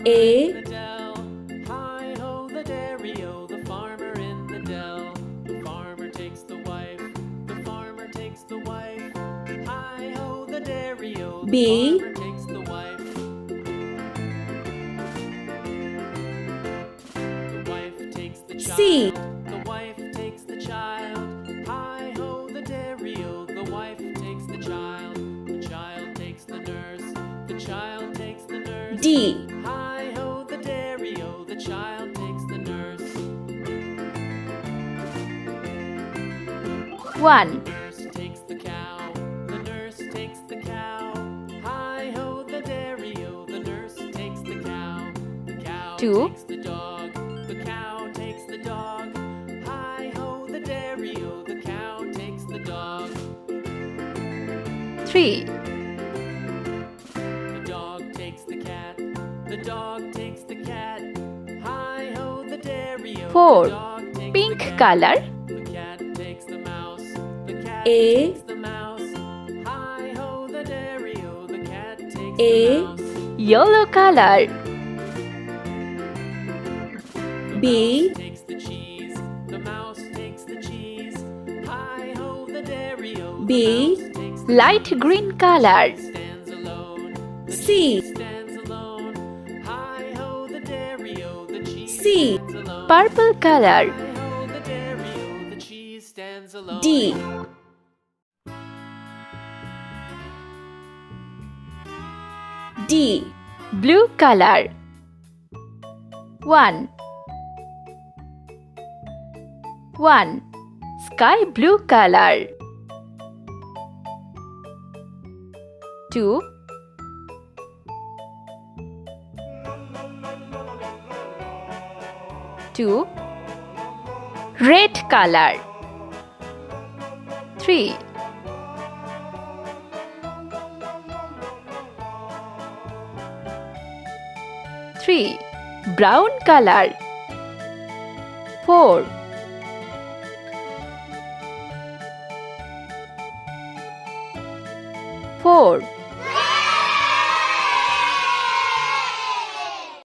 A. in the dell. Hi-ho, the dairy-o, the farmer in the dell. The farmer takes the wife, the farmer takes the wife. Hi-ho, the dairy-o, the B. farmer takes the wife. The wife takes the child. C. The wife takes the child. Hi-ho, the dairy-o, the wife takes the child. The child takes the nurse. The child takes the nurse. D. Hi-ho, the dairy-o, the child takes the nurse. 1. The nurse takes the cow. The nurse takes the cow. Hi-ho, the dairy-o, the nurse takes the cow. The cow 2. takes the dog. The cow takes the dog. Hi-ho, the dairy-o, the cow takes the dog. 3. The dog takes the cat. The dog takes the cat. Hi-ho, the dairy-o, 4. the dog takes Pink the cat. color. The cat takes the mouse. The cat A. takes the mouse. Hi-ho, the dairy-o, the cat takes A. the mouse. Yellow color. The B. mouse takes the cheese. The mouse takes the cheese. Hi-ho, the dairy-o, the B. mouse takes the Light cheese. green color. The cheese stands alone. The C. cheese stands alone. Hi-ho, the dairy-o, the cheese C. stands alone. Purple color. Hi-ho, the dairy-o, the cheese stands alone. D. D. Blue color. 1. 1. Sky blue color. 2. 2. Red color. 3. 3. Brown color. 4. 4.